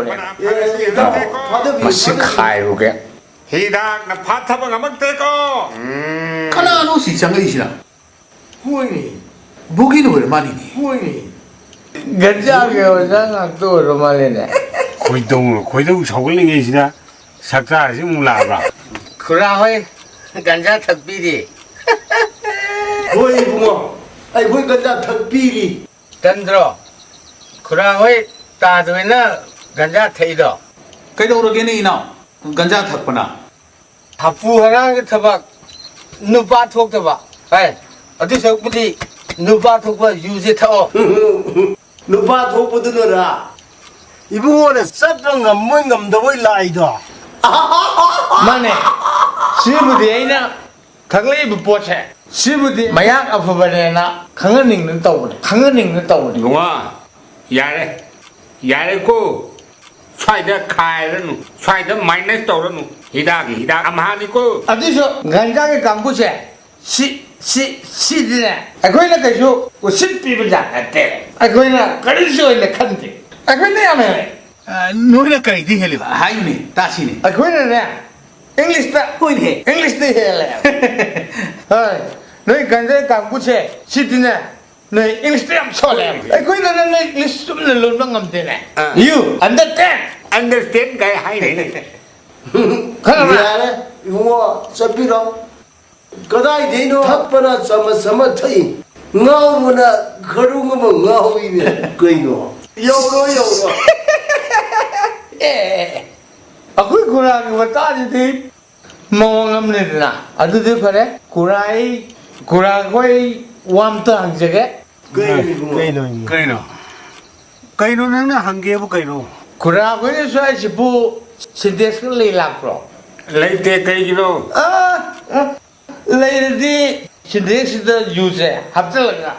ꯇꯧꯕꯅꯦ ꯃꯁꯤ ꯈꯥꯏꯔꯨꯒꯦ ꯍꯤꯗꯥꯛꯅ ꯐꯥꯊꯕ ꯉꯝꯃꯛꯇꯦꯀꯣ ꯀꯅꯥꯅꯣ ꯁꯤ ꯆꯪꯉꯛꯏꯁꯤꯅ ꯍꯣꯏꯅꯦ ꯕꯨꯒꯤꯅ ꯑꯣꯏꯔ ꯃꯥꯜꯂꯤꯅꯦ ꯍꯣꯏꯅꯦ ꯒꯟꯖꯥꯒꯤ ꯑꯣꯖꯥ ꯉꯥꯛꯇ ꯑꯣꯏꯔ ꯃꯥꯜꯂꯦꯅꯦ ꯈꯣꯏꯗꯧ ꯁꯧꯒꯠꯂꯤꯉꯩꯁꯤꯗ ꯁꯛꯇꯥꯁꯤ ꯑꯃꯨꯛ ꯂꯥꯛꯑꯕ꯭ꯔꯥ ꯈꯨꯔꯥ ꯍꯣꯏ ꯒꯟꯖꯥ ꯊꯛꯄꯤꯔꯤ ꯍꯣꯏ 이bungo ꯑꯩꯈꯣꯏ ꯒꯟꯖꯥ ꯊꯛꯄꯤꯔꯤ ꯇꯟꯗ꯭ꯔꯣ ꯈꯨꯔꯥ ꯍꯣꯏ ꯇꯥꯗꯣꯏꯅ ꯒꯟꯖꯥ ꯊꯛꯏꯗꯣ ꯀꯩꯗꯧꯔꯒꯦꯅꯦ ꯏꯅꯥꯎ ꯒꯟꯖꯥ ꯊꯛꯄꯅ ꯍꯥꯄꯨ ꯍꯔꯥꯡꯒꯤ ꯊꯕꯛ ꯅꯨꯄꯥ ꯊꯣꯛꯇꯕ ꯍꯥꯏ ꯑꯗꯨ ꯁꯔꯨꯛꯄꯨꯗꯤ ꯅꯨꯄꯥ ꯊꯣꯛꯄ ꯌꯨꯁꯦ ꯊꯛꯑꯣ ꯅꯨꯄꯥ ꯊꯣꯛꯄꯗꯨꯅꯔꯥ 이bungo는 ꯆꯠꯄ ꯉꯝꯃꯣꯏ ꯉꯝꯗꯕꯣꯏ ꯂꯥꯛꯏꯗꯣ ꯃꯥꯅꯦ ꯁꯤꯕꯨꯗꯤ ꯑꯩꯅ ꯊꯛꯂꯛꯏꯕ ꯄꯣꯠꯁꯦ ꯁꯤꯕꯨꯗꯤ ꯃꯌꯥꯛ ꯑꯐꯕꯅꯦꯅ ꯈꯪꯍꯟꯅꯤꯡꯗꯅ ꯇꯧꯕꯅꯦ ꯏꯕꯨꯡꯉꯣ ꯌꯥꯔꯦꯀꯣ ꯁ꯭ꯋꯥꯏꯗ ꯈꯥꯏꯔꯅꯨ ꯁ꯭ꯋꯥꯏꯗ ꯃꯥꯏꯅꯁ ꯇꯧꯔꯅꯨ ꯍꯤꯗꯥꯛ ꯑꯃꯍꯥꯅꯤꯀꯣ ꯑꯗꯨꯁꯨ ꯒꯟꯖꯥꯒꯤ ꯀꯥꯡꯕꯨꯁꯦ ꯁꯤꯗꯤꯅꯦ ꯑꯩꯈꯣꯏꯅ ꯀꯩꯁꯨ ꯎꯁꯤꯠ ꯄꯤꯕ ꯖꯥꯠ ꯅꯠꯇꯦ ꯑꯩꯈꯣꯏꯅ ꯀꯔꯤꯁꯨ ꯑꯣꯏꯅ ꯈꯟꯗꯦ ꯑꯩꯈꯣꯏꯅ ꯌꯥꯝꯅ 너희는 까이디 헬리바 ꯍꯥꯏꯅꯦ ꯇꯥꯁꯤꯅꯦ ꯑꯩꯈꯣꯏꯅꯅꯦ ꯏꯪꯂꯤꯁꯇ ꯍꯣꯏꯅꯦ ꯏꯪꯂꯤꯁꯇ ꯍꯦꯜꯂꯦ ꯍꯣꯏ ꯅꯣꯏ ꯒꯟꯖꯥꯒꯤ ꯀꯥꯡꯕꯨꯁꯦ ꯁꯤꯗꯤꯅꯦ ꯅꯣꯏ ꯏꯪꯂꯤꯁꯇ ꯌꯥꯝ ꯁꯣꯜꯂꯦ ꯑꯩꯈꯣꯏꯅꯅꯦ ꯅꯣꯏ ꯏꯪꯂꯤꯁ ꯆꯨꯝꯅ ꯂꯣꯟꯕ ꯉꯝꯗꯦꯅꯦ ꯌꯨ ꯑꯟꯗꯔꯁꯇꯦꯟ ꯀꯥꯏ ꯍꯥꯏꯔꯦ 야래 이bungo ꯆꯠꯄꯤꯔꯣ 그다이데노 탁바나 점을 터이 나오면 그런 거면 나오이네 그이노 요거 ꯑꯩꯈꯣꯏ ꯈꯨꯔꯥꯒꯤ ꯃꯇꯥꯡꯁꯤꯗꯤ ꯃꯑꯣꯡ ꯑꯃꯅꯤꯗꯅ ꯑꯗꯨꯗꯤ ꯐꯔꯦ ꯈꯨꯔꯥꯈꯣꯏ ꯋꯥꯝꯇ ꯍꯪꯖꯒꯦ 그이노 너는 한개부 그이노 ꯈꯨꯔꯥꯈꯣꯏꯅ ꯁ꯭ꯋꯥꯏꯁꯤꯕꯨ ꯁꯤꯟꯇꯦꯛꯁꯀ ꯂꯩ ꯂꯥꯛꯄ꯭ꯔꯣ ꯂꯩꯇꯦ ꯀꯩꯒꯤꯅꯣ ꯂꯩꯔꯗꯤ ꯁꯤꯟꯇꯦꯛꯁꯁꯤꯗ ꯌꯨꯁꯦ ꯍꯥꯞꯆꯤꯜꯂꯒ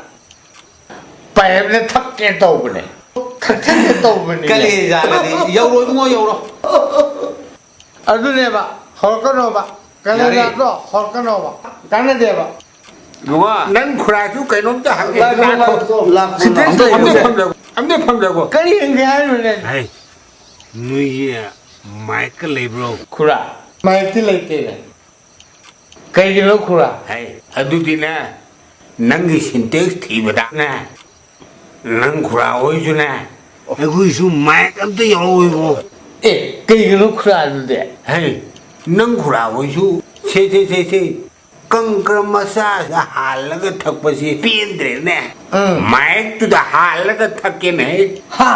ꯄꯥꯏꯞꯅ ꯊꯛꯀꯦ ꯇꯧꯕꯅꯦ ꯊꯛꯆꯤꯟꯒꯦ ꯇꯧꯕꯅꯦ ꯀꯂꯦꯖꯥꯅꯗꯤ ꯌꯧꯔꯣ ꯏꯕꯨꯡꯉꯣ ꯌꯧꯔꯣ ꯑꯗꯨꯅꯦꯕ ꯍꯧꯔꯛꯀꯅꯣꯕ ꯀꯂꯦꯖꯥꯗꯣ ꯍꯧꯔꯛꯀꯅꯣꯕ ꯀꯥꯟꯅꯗꯦꯕ ꯏꯕꯨꯡꯉꯣ ꯅꯪ ꯈꯨꯔꯥꯁꯨ ꯀꯩꯅꯣꯝꯇ ꯍꯪꯒꯦ ꯑꯝꯇ ꯐꯝꯖꯒꯣ ꯀꯔꯤ ꯍꯪꯒꯦ ꯍꯥꯏꯅꯣꯅꯦ 에이 너희 마이크 레이브로 ꯈꯨꯔꯥ ꯃꯥꯏꯛꯇꯤ ꯂꯩꯇꯦꯅꯦ ꯀꯩꯒꯤꯅꯣ ꯈꯨꯔꯥ ꯑꯗꯨꯗꯤꯅꯦ ꯅꯪꯒꯤ ꯁꯤꯟꯇꯦꯛꯁ ꯊꯤꯕꯗꯅꯦ ꯅꯪ ꯈꯨꯔꯥ ꯍꯣꯏꯁꯨꯅꯦ ꯑꯩꯈꯣꯏꯁꯨ 마이크 ꯑꯝꯇ ꯌꯥꯎꯏꯕꯣ ꯀꯩꯒꯤꯅꯣ ꯈꯨꯔꯥ ꯑꯗꯨꯗꯤ ꯅꯪ ꯈꯨꯔꯥ ꯍꯣꯏꯁꯨ ꯁꯦ ꯀꯪꯀꯔ ꯃꯆꯥꯗ ꯍꯥꯜꯂꯒ ꯊꯛꯄꯁꯤ ꯄꯦꯟꯗ꯭ꯔꯦꯅꯦ ꯃꯥꯏꯛꯇꯨꯗ ꯍꯥꯜꯂꯒ ꯊꯛꯀꯦꯅꯦ ꯍꯥ